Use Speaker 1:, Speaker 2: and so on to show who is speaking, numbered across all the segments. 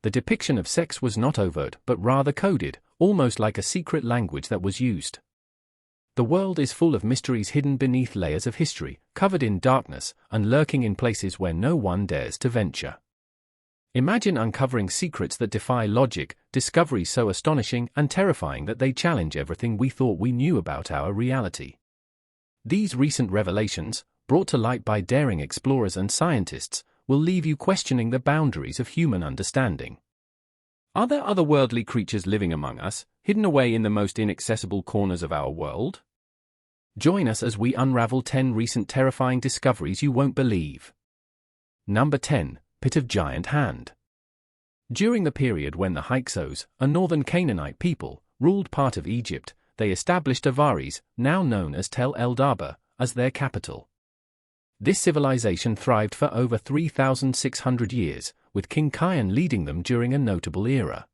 Speaker 1: The depiction of sex was not overt but rather coded, almost like a secret language that was used. The world is full of mysteries hidden beneath layers of history, covered in darkness, and lurking in places where no one dares to venture. Imagine uncovering secrets that defy logic, discoveries so astonishing and terrifying that they challenge everything we thought we knew about our reality. These recent revelations, brought to light by daring explorers and scientists, will leave you questioning the boundaries of human understanding. Are there otherworldly creatures living among us, hidden away in the most inaccessible corners of our world? Join us as we unravel 10 recent terrifying discoveries you won't believe. Number 10. Pit of Giant Hand. During the period when the Hyksos, a northern Canaanite people, ruled part of Egypt, they established Avaris, now known as Tel el-Daba, as their capital. This civilization thrived for over 3,600 years, with King Kian leading them during a notable era.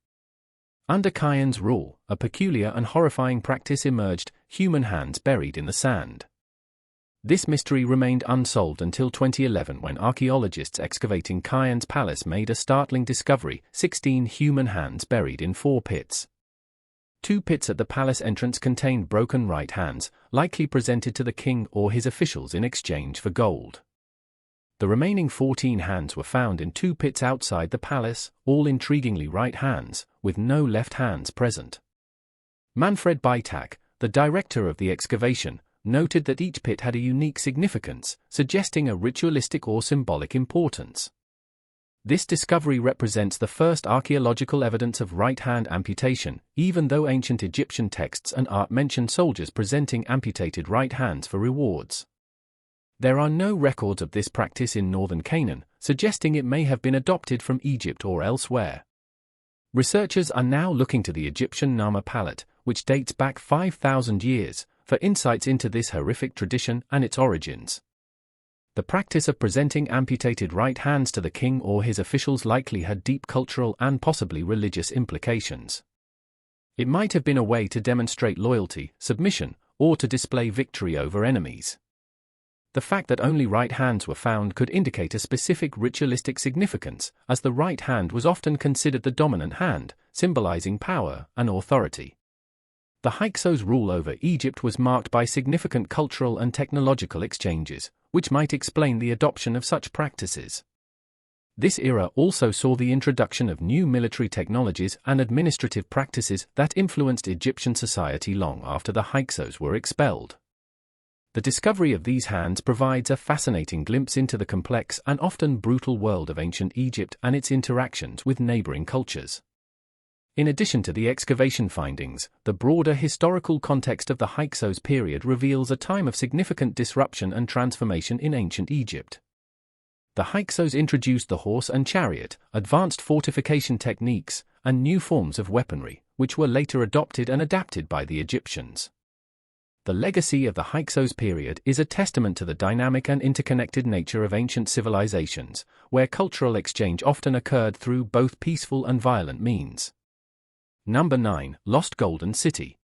Speaker 1: Under Kian's rule, a peculiar and horrifying practice emerged: human hands buried in the sand. This mystery remained unsolved until 2011, when archaeologists excavating Kian's palace made a startling discovery: 16 human hands buried in 4 pits. 2 pits at the palace entrance contained broken right hands, likely presented to the king or his officials in exchange for gold. The remaining 14 hands were found in 2 pits outside the palace, all intriguingly right hands, with no left hands present. Manfred Beitak, the director of the excavation, noted that each pit had a unique significance, suggesting a ritualistic or symbolic importance. This discovery represents the first archaeological evidence of right-hand amputation, even though ancient Egyptian texts and art mention soldiers presenting amputated right hands for rewards. There are no records of this practice in northern Canaan, suggesting it may have been adopted from Egypt or elsewhere. Researchers are now looking to the Egyptian Nama palette, which dates back 5,000 years, for insights into this horrific tradition and its origins. The practice of presenting amputated right hands to the king or his officials likely had deep cultural and possibly religious implications. It might have been a way to demonstrate loyalty, submission, or to display victory over enemies. The fact that only right hands were found could indicate a specific ritualistic significance, as the right hand was often considered the dominant hand, symbolizing power and authority. The Hyksos' rule over Egypt was marked by significant cultural and technological exchanges, which might explain the adoption of such practices. This era also saw the introduction of new military technologies and administrative practices that influenced Egyptian society long after the Hyksos were expelled. The discovery of these hands provides a fascinating glimpse into the complex and often brutal world of ancient Egypt and its interactions with neighboring cultures. In addition to the excavation findings, the broader historical context of the Hyksos period reveals a time of significant disruption and transformation in ancient Egypt. The Hyksos introduced the horse and chariot, advanced fortification techniques, and new forms of weaponry, which were later adopted and adapted by the Egyptians. The legacy of the Hyksos period is a testament to the dynamic and interconnected nature of ancient civilizations, where cultural exchange often occurred through both peaceful and violent means. Number 9. Lost Golden City.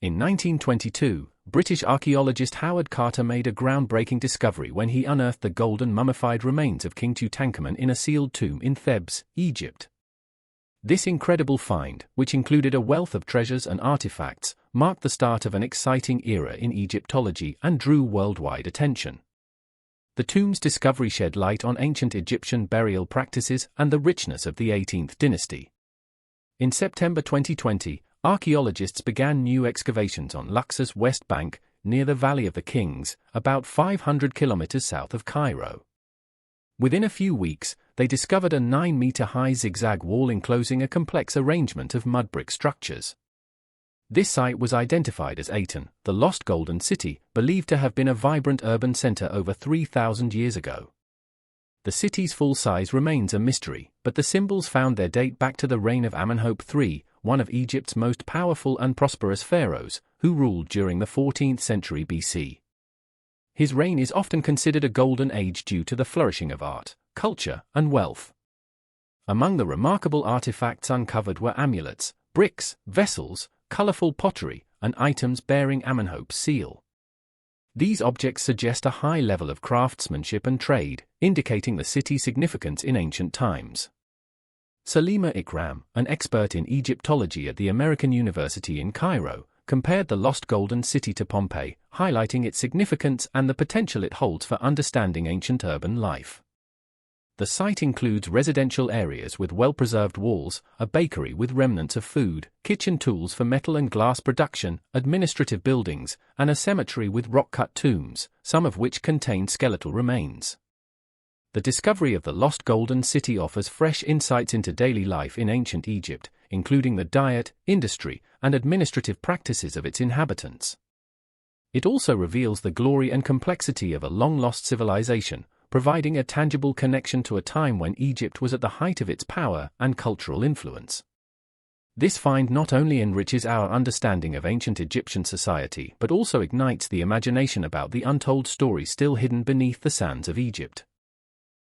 Speaker 1: In 1922, British archaeologist Howard Carter made a groundbreaking discovery when he unearthed the golden mummified remains of King Tutankhamun in a sealed tomb in Thebes, Egypt. This incredible find, which included a wealth of treasures and artifacts, marked the start of an exciting era in Egyptology and drew worldwide attention. The tomb's discovery shed light on ancient Egyptian burial practices and the richness of the 18th dynasty. In September 2020, archaeologists began new excavations on Luxor's west bank, near the Valley of the Kings, about 500 kilometers south of Cairo. Within a few weeks, they discovered a 9-meter-high zigzag wall enclosing a complex arrangement of mud brick structures. This site was identified as Aten, the Lost Golden City, believed to have been a vibrant urban center over 3,000 years ago. The city's full size remains a mystery, but the symbols found there date back to the reign of Amenhotep III, one of Egypt's most powerful and prosperous pharaohs, who ruled during the 14th century BC. His reign is often considered a golden age due to the flourishing of art, culture, and wealth. Among the remarkable artifacts uncovered were amulets, bricks, vessels, colorful pottery, and items bearing Amenhotep's seal. These objects suggest a high level of craftsmanship and trade, indicating the city's significance in ancient times. Salima Ikram, an expert in Egyptology at the American University in Cairo, compared the lost Golden City to Pompeii, highlighting its significance and the potential it holds for understanding ancient urban life. The site includes residential areas with well-preserved walls, a bakery with remnants of food, kitchen tools for metal and glass production, administrative buildings, and a cemetery with rock-cut tombs, some of which contain skeletal remains. The discovery of the lost Golden City offers fresh insights into daily life in ancient Egypt, including the diet, industry, and administrative practices of its inhabitants. It also reveals the glory and complexity of a long-lost civilization, providing a tangible connection to a time when Egypt was at the height of its power and cultural influence. This find not only enriches our understanding of ancient Egyptian society but also ignites the imagination about the untold stories still hidden beneath the sands of Egypt.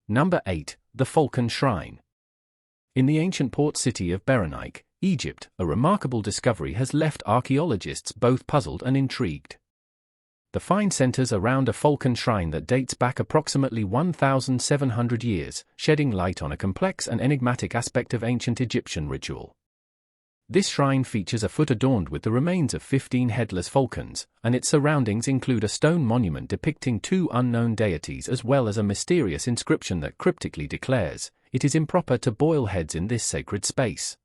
Speaker 1: Number 8. The Falcon Shrine. In the ancient port city of Berenik, Egypt, a remarkable discovery has left archaeologists both puzzled and intrigued. The find centers around a falcon shrine that dates back approximately 1,700 years, shedding light on a complex and enigmatic aspect of ancient Egyptian ritual. This shrine features a foot adorned with the remains of 15 headless falcons, and its surroundings include a stone monument depicting 2 unknown deities as well as a mysterious inscription that cryptically declares, "It is improper to boil heads in this sacred space."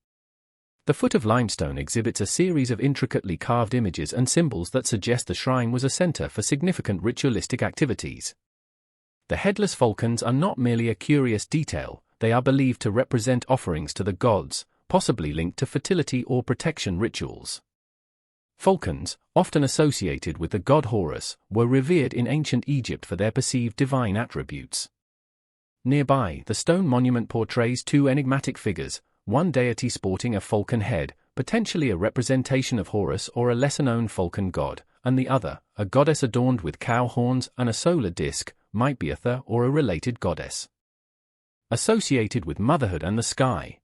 Speaker 1: The foot of limestone exhibits a series of intricately carved images and symbols that suggest the shrine was a center for significant ritualistic activities. The headless falcons are not merely a curious detail, they are believed to represent offerings to the gods, possibly linked to fertility or protection rituals. Falcons, often associated with the god Horus, were revered in ancient Egypt for their perceived divine attributes. Nearby, the stone monument portrays 2 enigmatic figures, one deity sporting a falcon head, potentially a representation of Horus or a lesser-known falcon god, and the other, a goddess adorned with cow horns and a solar disk, might be Atha or a related goddess. Associated with motherhood and the sky.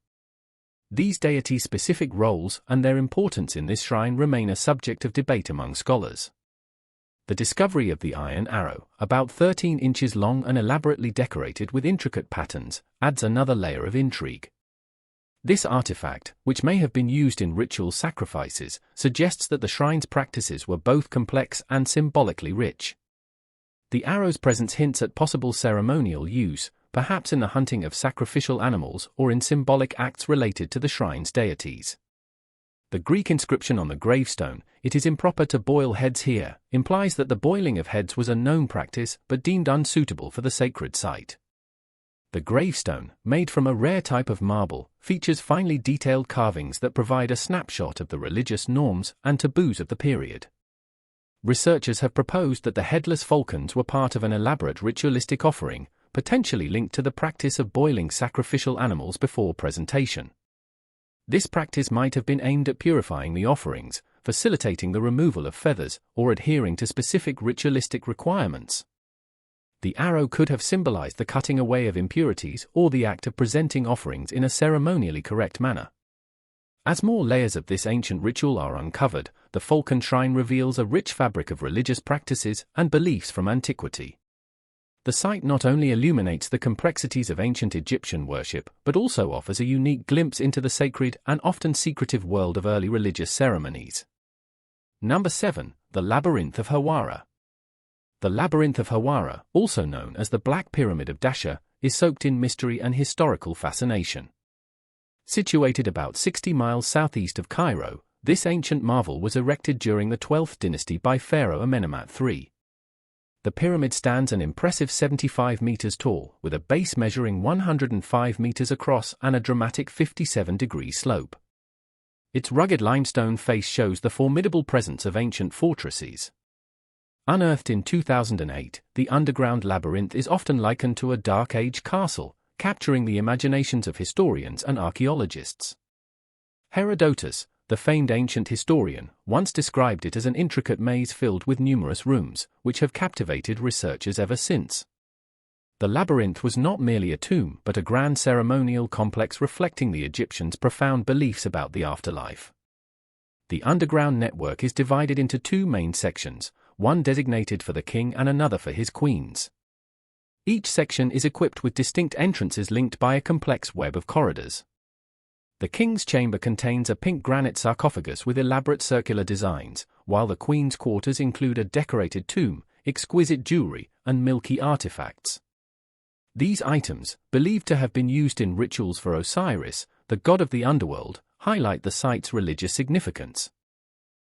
Speaker 1: These deities' specific roles and their importance in this shrine remain a subject of debate among scholars. The discovery of the iron arrow, about 13 inches long and elaborately decorated with intricate patterns, adds another layer of intrigue. This artifact, which may have been used in ritual sacrifices, suggests that the shrine's practices were both complex and symbolically rich. The arrow's presence hints at possible ceremonial use, perhaps in the hunting of sacrificial animals or in symbolic acts related to the shrine's deities. The Greek inscription on the gravestone, "It is improper to boil heads here," implies that the boiling of heads was a known practice but deemed unsuitable for the sacred site. The gravestone, made from a rare type of marble, features finely detailed carvings that provide a snapshot of the religious norms and taboos of the period. Researchers have proposed that the headless falcons were part of an elaborate ritualistic offering, potentially linked to the practice of boiling sacrificial animals before presentation. This practice might have been aimed at purifying the offerings, facilitating the removal of feathers, or adhering to specific ritualistic requirements. The arrow could have symbolized the cutting away of impurities or the act of presenting offerings in a ceremonially correct manner. As more layers of this ancient ritual are uncovered, the falcon shrine reveals a rich fabric of religious practices and beliefs from antiquity. The site not only illuminates the complexities of ancient Egyptian worship, but also offers a unique glimpse into the sacred and often secretive world of early religious ceremonies. Number 7. The Labyrinth of Hawara. The Labyrinth of Hawara, also known as the Black Pyramid of Dahshur, is soaked in mystery and historical fascination. Situated about 60 miles southeast of Cairo, this ancient marvel was erected during the 12th dynasty by Pharaoh Amenemhat III. The pyramid stands an impressive 75 meters tall, with a base measuring 105 meters across and a dramatic 57-degree slope. Its rugged limestone face shows the formidable presence of ancient fortresses. Unearthed in 2008, the underground labyrinth is often likened to a Dark Age castle, capturing the imaginations of historians and archaeologists. Herodotus, the famed ancient historian, once described it as an intricate maze filled with numerous rooms, which have captivated researchers ever since. The labyrinth was not merely a tomb but a grand ceremonial complex reflecting the Egyptians' profound beliefs about the afterlife. The underground network is divided into 2 main sections, one designated for the king and another for his queens. Each section is equipped with distinct entrances linked by a complex web of corridors. The king's chamber contains a pink granite sarcophagus with elaborate circular designs, while the queen's quarters include a decorated tomb, exquisite jewelry, and milky artifacts. These items, believed to have been used in rituals for Osiris, the god of the underworld, highlight the site's religious significance.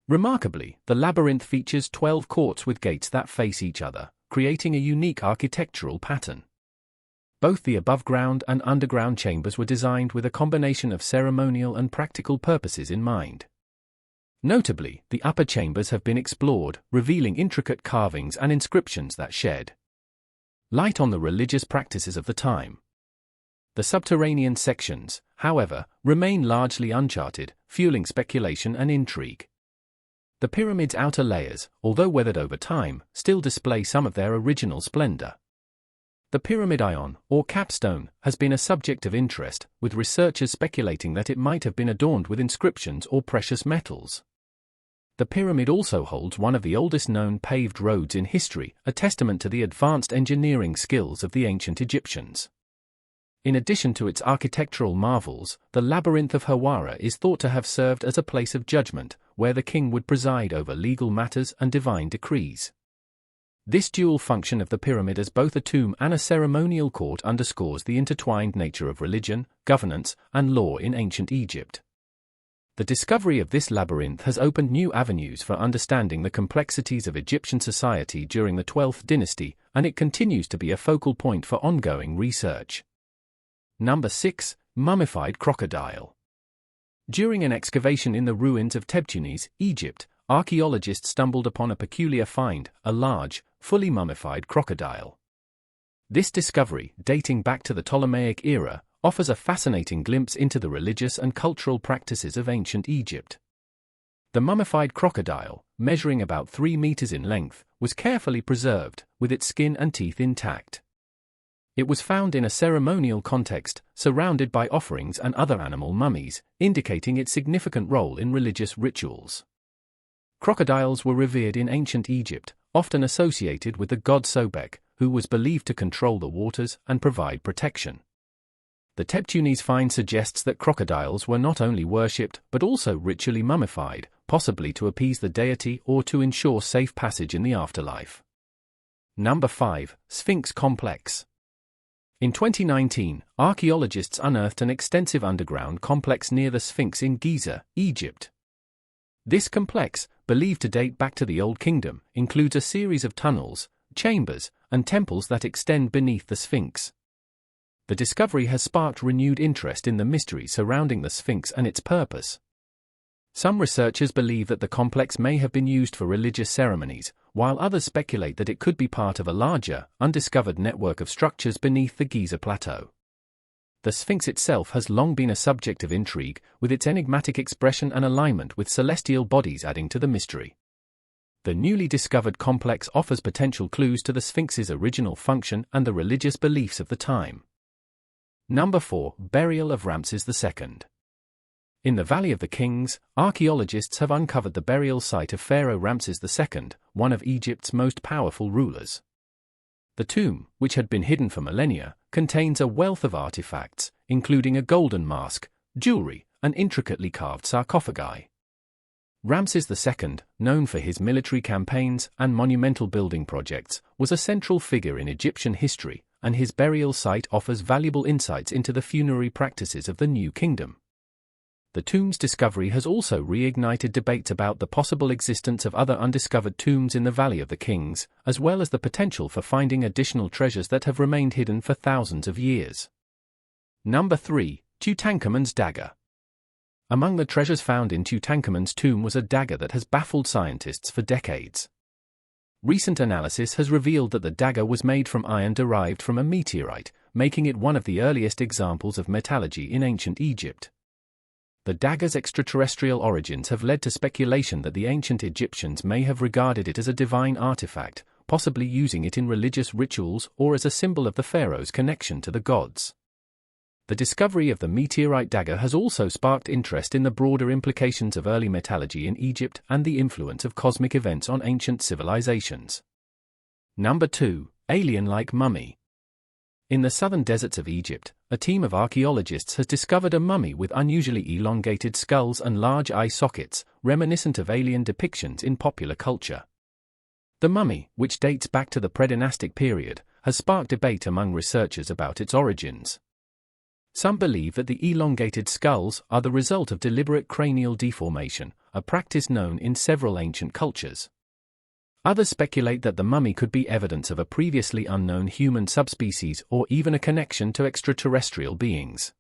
Speaker 1: Remarkably, the labyrinth features 12 courts with gates that face each other, creating a unique architectural pattern. Both the above-ground and underground chambers were designed with a combination of ceremonial and practical purposes in mind. Notably, the upper chambers have been explored, revealing intricate carvings and inscriptions that shed light on the religious practices of the time. The subterranean sections, however, remain largely uncharted, fueling speculation and intrigue. The pyramid's outer layers, although weathered over time, still display some of their original splendor. The pyramid ion, or capstone, has been a subject of interest, with researchers speculating that it might have been adorned with inscriptions or precious metals. The pyramid also holds one of the oldest known paved roads in history, a testament to the advanced engineering skills of the ancient Egyptians. In addition to its architectural marvels, the labyrinth of Hawara is thought to have served as a place of judgment, where the king would preside over legal matters and divine decrees. This dual function of the pyramid as both a tomb and a ceremonial court underscores the intertwined nature of religion, governance, and law in ancient Egypt. The discovery of this labyrinth has opened new avenues for understanding the complexities of Egyptian society during the 12th dynasty, and it continues to be a focal point for ongoing research. Number 6. Mummified crocodile. During an excavation in the ruins of Tebtunis, Egypt, archaeologists stumbled upon a peculiar find, a large, fully mummified crocodile. This discovery, dating back to the Ptolemaic era, offers a fascinating glimpse into the religious and cultural practices of ancient Egypt. The mummified crocodile, measuring about 3 meters in length, was carefully preserved, with its skin and teeth intact. It was found in a ceremonial context, surrounded by offerings and other animal mummies, indicating its significant role in religious rituals. Crocodiles were revered in ancient Egypt, often associated with the god Sobek, who was believed to control the waters and provide protection. The Tebtunis find suggests that crocodiles were not only worshipped but also ritually mummified, possibly to appease the deity or to ensure safe passage in the afterlife. Number 5. Sphinx Complex. In 2019, archaeologists unearthed an extensive underground complex near the Sphinx in Giza, Egypt. This complex, believed to date back to the Old Kingdom, includes a series of tunnels, chambers, and temples that extend beneath the Sphinx. The discovery has sparked renewed interest in the mystery surrounding the Sphinx and its purpose. Some researchers believe that the complex may have been used for religious ceremonies, while others speculate that it could be part of a larger, undiscovered network of structures beneath the Giza Plateau. The Sphinx itself has long been a subject of intrigue, with its enigmatic expression and alignment with celestial bodies adding to the mystery. The newly discovered complex offers potential clues to the Sphinx's original function and the religious beliefs of the time. Number 4. Burial of Ramses II. In the Valley of the Kings, archaeologists have uncovered the burial site of Pharaoh Ramses II, one of Egypt's most powerful rulers. The tomb, which had been hidden for millennia, contains a wealth of artifacts, including a golden mask, jewelry, and intricately carved sarcophagi. Ramses II, known for his military campaigns and monumental building projects, was a central figure in Egyptian history, and his burial site offers valuable insights into the funerary practices of the New Kingdom. The tomb's discovery has also reignited debates about the possible existence of other undiscovered tombs in the Valley of the Kings, as well as the potential for finding additional treasures that have remained hidden for thousands of years. Number 3. Tutankhamun's dagger. Among the treasures found in Tutankhamun's tomb was a dagger that has baffled scientists for decades. Recent analysis has revealed that the dagger was made from iron derived from a meteorite, making it one of the earliest examples of metallurgy in ancient Egypt. The dagger's extraterrestrial origins have led to speculation that the ancient Egyptians may have regarded it as a divine artifact, possibly using it in religious rituals or as a symbol of the pharaoh's connection to the gods. The discovery of the meteorite dagger has also sparked interest in the broader implications of early metallurgy in Egypt and the influence of cosmic events on ancient civilizations. Number 2. Alien-like mummy. In the southern deserts of Egypt, a team of archaeologists has discovered a mummy with unusually elongated skulls and large eye sockets, reminiscent of alien depictions in popular culture. The mummy, which dates back to the predynastic period, has sparked debate among researchers about its origins. Some believe that the elongated skulls are the result of deliberate cranial deformation, a practice known in several ancient cultures. Others speculate that the mummy could be evidence of a previously unknown human subspecies or even a connection to extraterrestrial beings.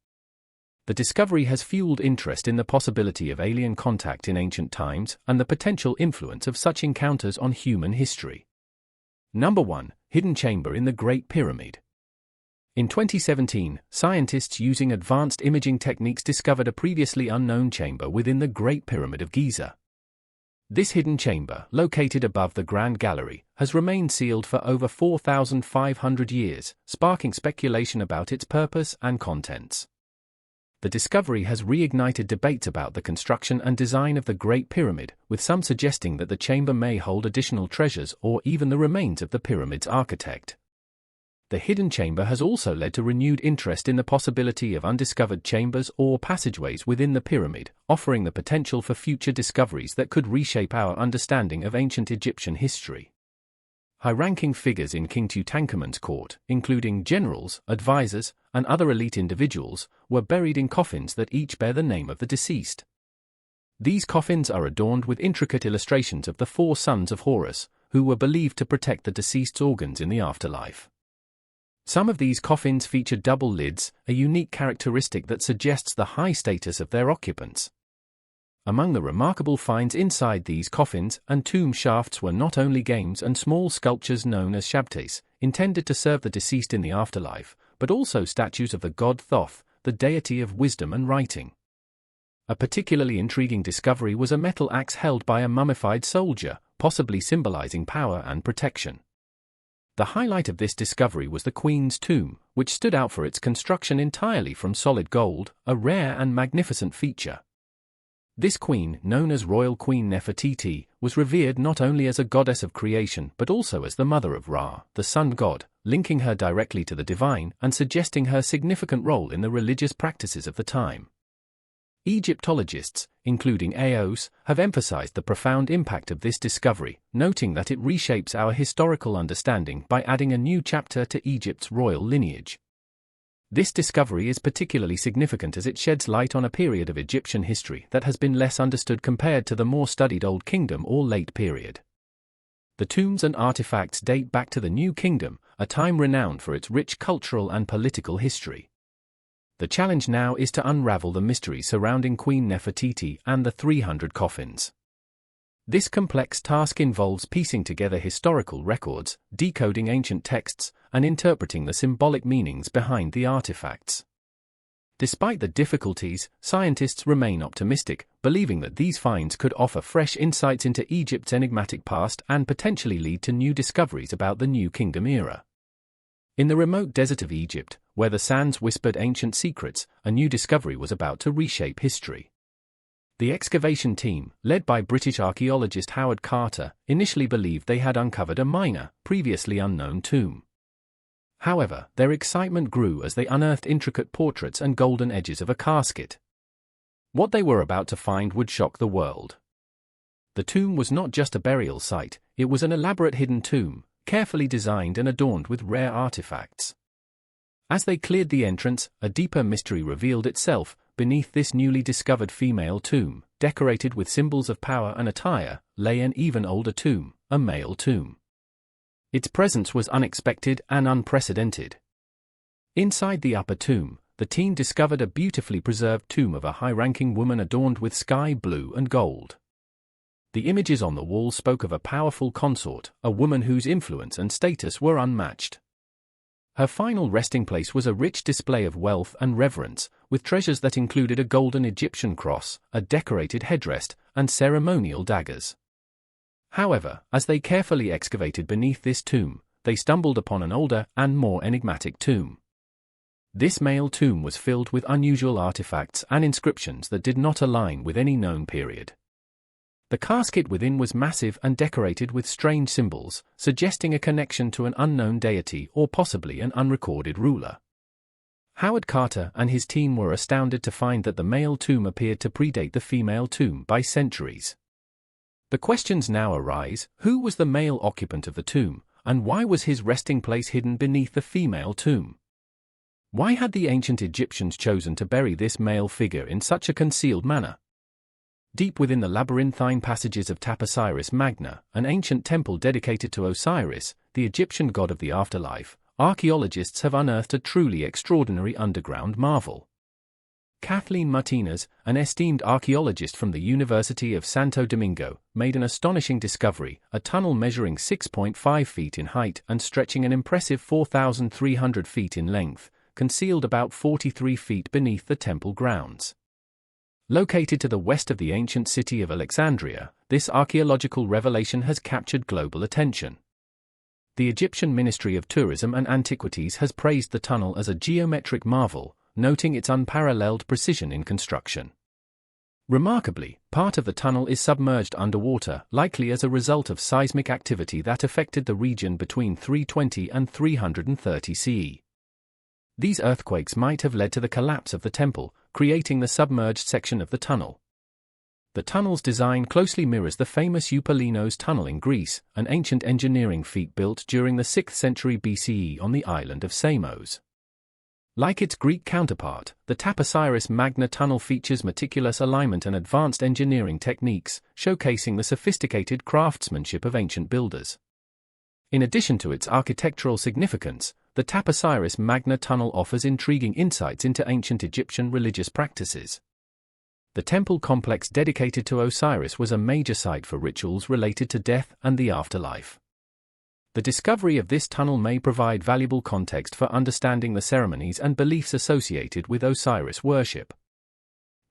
Speaker 1: The discovery has fueled interest in the possibility of alien contact in ancient times and the potential influence of such encounters on human history. Number 1. Hidden chamber in the Great Pyramid. In 2017, scientists using advanced imaging techniques discovered a previously unknown chamber within the Great Pyramid of Giza. This hidden chamber, located above the Grand Gallery, has remained sealed for over 4,500 years, sparking speculation about its purpose and contents. The discovery has reignited debates about the construction and design of the Great Pyramid, with some suggesting that the chamber may hold additional treasures or even the remains of the pyramid's architect. The hidden chamber has also led to renewed interest in the possibility of undiscovered chambers or passageways within the pyramid, offering the potential for future discoveries that could reshape our understanding of ancient Egyptian history. High-ranking figures in King Tutankhamun's court, including generals, advisors, and other elite individuals, were buried in coffins that each bear the name of the deceased. These coffins are adorned with intricate illustrations of the 4 sons of Horus, who were believed to protect the deceased's organs in the afterlife. Some of these coffins feature double lids, a unique characteristic that suggests the high status of their occupants. Among the remarkable finds inside these coffins and tomb shafts were not only games and small sculptures known as shabtes, intended to serve the deceased in the afterlife, but also statues of the god Thoth, the deity of wisdom and writing. A particularly intriguing discovery was a metal axe held by a mummified soldier, possibly symbolizing power and protection. The highlight of this discovery was the Queen's tomb, which stood out for its construction entirely from solid gold, a rare and magnificent feature. This queen, known as Royal Queen Nefertiti, was revered not only as a goddess of creation but also as the mother of Ra, the sun god, linking her directly to the divine and suggesting her significant role in the religious practices of the time. Egyptologists, including pharaohs, have emphasized the profound impact of this discovery, noting that it reshapes our historical understanding by adding a new chapter to Egypt's royal lineage. This discovery is particularly significant as it sheds light on a period of Egyptian history that has been less understood compared to the more studied Old Kingdom or Late Period. The tombs and artifacts date back to the New Kingdom, a time renowned for its rich cultural and political history. The challenge now is to unravel the mystery surrounding Queen Nefertiti and the 300 coffins. This complex task involves piecing together historical records, decoding ancient texts, and interpreting the symbolic meanings behind the artifacts. Despite the difficulties, scientists remain optimistic, believing that these finds could offer fresh insights into Egypt's enigmatic past and potentially lead to new discoveries about the New Kingdom era. In the remote desert of Egypt, where the sands whispered ancient secrets, a new discovery was about to reshape history. The excavation team, led by British archaeologist Howard Carter, initially believed they had uncovered a minor, previously unknown tomb. However, their excitement grew as they unearthed intricate portraits and golden edges of a casket. What they were about to find would shock the world. The tomb was not just a burial site, it was an elaborate hidden tomb, carefully designed and adorned with rare artifacts. As they cleared the entrance, a deeper mystery revealed itself. Beneath this newly discovered female tomb, decorated with symbols of power and attire, lay an even older tomb, a male tomb. Its presence was unexpected and unprecedented. Inside the upper tomb, the team discovered a beautifully preserved tomb of a high-ranking woman adorned with sky blue and gold. The images on the wall spoke of a powerful consort, a woman whose influence and status were unmatched. Her final resting place was a rich display of wealth and reverence, with treasures that included a golden Egyptian cross, a decorated headdress, and ceremonial daggers. However, as they carefully excavated beneath this tomb, they stumbled upon an older and more enigmatic tomb. This male tomb was filled with unusual artifacts and inscriptions that did not align with any known period. The casket within was massive and decorated with strange symbols, suggesting a connection to an unknown deity or possibly an unrecorded ruler. Howard Carter and his team were astounded to find that the male tomb appeared to predate the female tomb by centuries. The questions now arise: who was the male occupant of the tomb, and why was his resting place hidden beneath the female tomb? Why had the ancient Egyptians chosen to bury this male figure in such a concealed manner? Deep within the labyrinthine passages of Osiris Magna, an ancient temple dedicated to Osiris, the Egyptian god of the afterlife, archaeologists have unearthed a truly extraordinary underground marvel. Kathleen Martinez, an esteemed archaeologist from the University of Santo Domingo, made an astonishing discovery: a tunnel measuring 6.5 feet in height and stretching an impressive 4,300 feet in length, concealed about 43 feet beneath the temple grounds. Located to the west of the ancient city of Alexandria, this archaeological revelation has captured global attention. The Egyptian Ministry of Tourism and Antiquities has praised the tunnel as a geometric marvel, noting its unparalleled precision in construction. Remarkably, part of the tunnel is submerged underwater, likely as a result of seismic activity that affected the region between 320 and 330 CE. These earthquakes might have led to the collapse of the temple, creating the submerged section of the tunnel. The tunnel's design closely mirrors the famous Eupalinos tunnel in Greece, an ancient engineering feat built during the 6th century BCE on the island of Samos. Like its Greek counterpart, the Osiris Magna tunnel features meticulous alignment and advanced engineering techniques, showcasing the sophisticated craftsmanship of ancient builders. In addition to its architectural significance, the Osiris Magna tunnel offers intriguing insights into ancient Egyptian religious practices. The temple complex dedicated to Osiris was a major site for rituals related to death and the afterlife. The discovery of this tunnel may provide valuable context for understanding the ceremonies and beliefs associated with Osiris worship.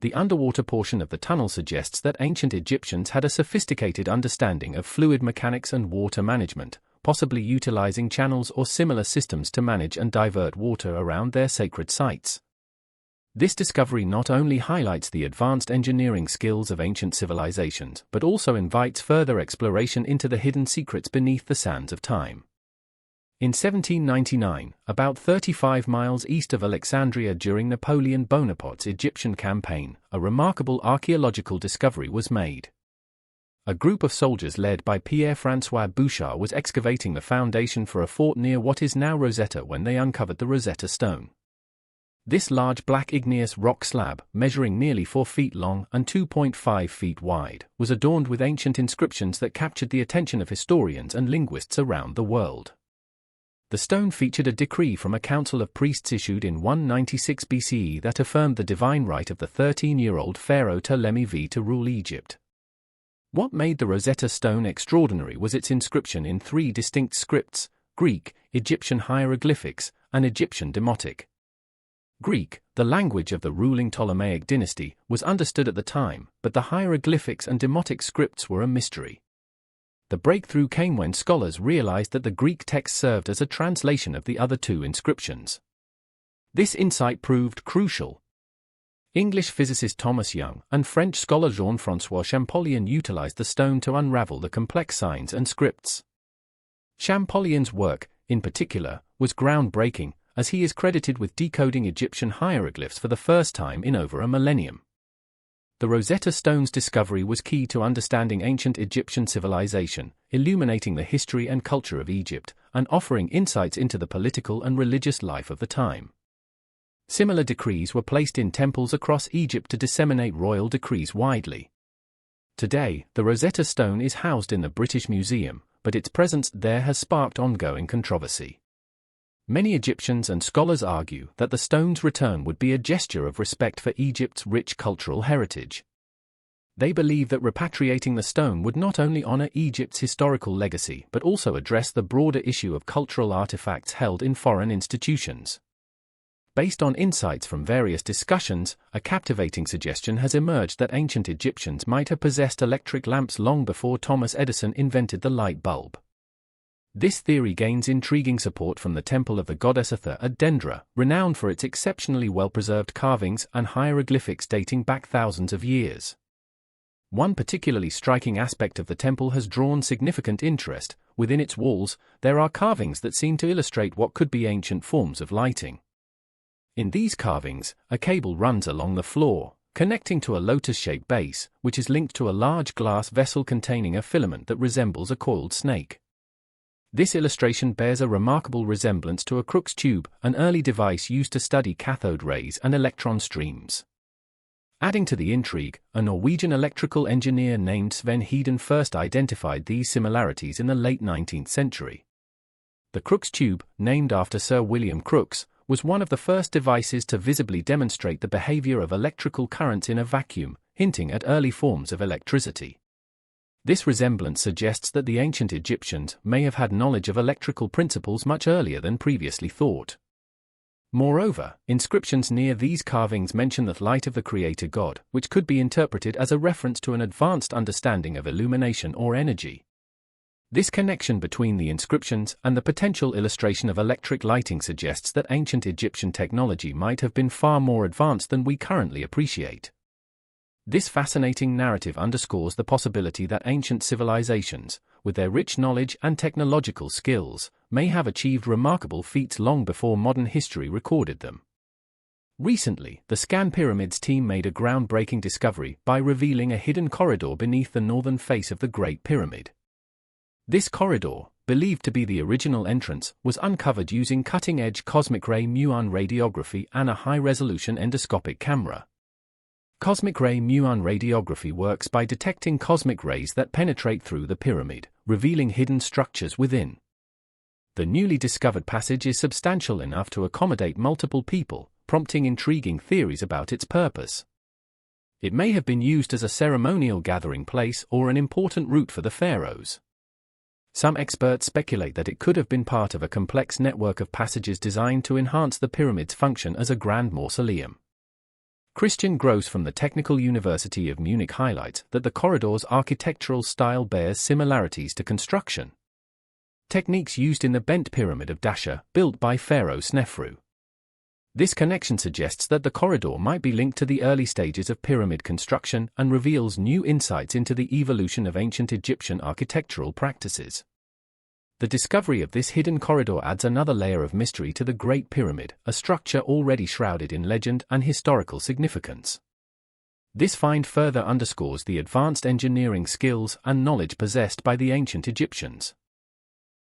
Speaker 1: The underwater portion of the tunnel suggests that ancient Egyptians had a sophisticated understanding of fluid mechanics and water management, possibly utilizing channels or similar systems to manage and divert water around their sacred sites. This discovery not only highlights the advanced engineering skills of ancient civilizations, but also invites further exploration into the hidden secrets beneath the sands of time. In 1799, about 35 miles east of Alexandria during Napoleon Bonaparte's Egyptian campaign, a remarkable archaeological discovery was made. A group of soldiers led by Pierre-François Bouchard was excavating the foundation for a fort near what is now Rosetta when they uncovered the Rosetta Stone. This large black igneous rock slab, measuring nearly 4 feet long and 2.5 feet wide, was adorned with ancient inscriptions that captured the attention of historians and linguists around the world. The stone featured a decree from a council of priests issued in 196 BCE that affirmed the divine right of the 13-year-old pharaoh Ptolemy V to rule Egypt. What made the Rosetta Stone extraordinary was its inscription in 3 distinct scripts: Greek, Egyptian hieroglyphics, and Egyptian Demotic. Greek, the language of the ruling Ptolemaic dynasty, was understood at the time, but the hieroglyphics and Demotic scripts were a mystery. The breakthrough came when scholars realized that the Greek text served as a translation of the other 2 inscriptions. This insight proved crucial. English physicist Thomas Young and French scholar Jean-François Champollion utilized the stone to unravel the complex signs and scripts. Champollion's work, in particular, was groundbreaking, as he is credited with decoding Egyptian hieroglyphs for the first time in over a millennium. The Rosetta Stone's discovery was key to understanding ancient Egyptian civilization, illuminating the history and culture of Egypt, and offering insights into the political and religious life of the time. Similar decrees were placed in temples across Egypt to disseminate royal decrees widely. Today, the Rosetta Stone is housed in the British Museum, but its presence there has sparked ongoing controversy. Many Egyptians and scholars argue that the stone's return would be a gesture of respect for Egypt's rich cultural heritage. They believe that repatriating the stone would not only honor Egypt's historical legacy but also address the broader issue of cultural artifacts held in foreign institutions. Based on insights from various discussions, a captivating suggestion has emerged that ancient Egyptians might have possessed electric lamps long before Thomas Edison invented the light bulb. This theory gains intriguing support from the temple of the goddess Athor at Dendra, renowned for its exceptionally well-preserved carvings and hieroglyphics dating back thousands of years. One particularly striking aspect of the temple has drawn significant interest. Within its walls, there are carvings that seem to illustrate what could be ancient forms of lighting. In these carvings, a cable runs along the floor, connecting to a lotus-shaped base, which is linked to a large glass vessel containing a filament that resembles a coiled snake. This illustration bears a remarkable resemblance to a Crookes tube, an early device used to study cathode rays and electron streams. Adding to the intrigue, a Norwegian electrical engineer named Sven Hedin first identified these similarities in the late 19th century. The Crookes tube, named after Sir William Crookes, was one of the first devices to visibly demonstrate the behavior of electrical currents in a vacuum, hinting at early forms of electricity. This resemblance suggests that the ancient Egyptians may have had knowledge of electrical principles much earlier than previously thought. Moreover, inscriptions near these carvings mention the light of the Creator God, which could be interpreted as a reference to an advanced understanding of illumination or energy. This connection between the inscriptions and the potential illustration of electric lighting suggests that ancient Egyptian technology might have been far more advanced than we currently appreciate. This fascinating narrative underscores the possibility that ancient civilizations, with their rich knowledge and technological skills, may have achieved remarkable feats long before modern history recorded them. Recently, the Scan Pyramids team made a groundbreaking discovery by revealing a hidden corridor beneath the northern face of the Great Pyramid. This corridor, believed to be the original entrance, was uncovered using cutting-edge cosmic ray muon radiography and a high-resolution endoscopic camera. Cosmic ray muon radiography works by detecting cosmic rays that penetrate through the pyramid, revealing hidden structures within. The newly discovered passage is substantial enough to accommodate multiple people, prompting intriguing theories about its purpose. It may have been used as a ceremonial gathering place or an important route for the pharaohs. Some experts speculate that it could have been part of a complex network of passages designed to enhance the pyramid's function as a grand mausoleum. Christian Gross from the Technical University of Munich highlights that the corridor's architectural style bears similarities to construction techniques used in the bent pyramid of Dashur, built by Pharaoh Snefru. This connection suggests that the corridor might be linked to the early stages of pyramid construction and reveals new insights into the evolution of ancient Egyptian architectural practices. The discovery of this hidden corridor adds another layer of mystery to the Great Pyramid, a structure already shrouded in legend and historical significance. This find further underscores the advanced engineering skills and knowledge possessed by the ancient Egyptians.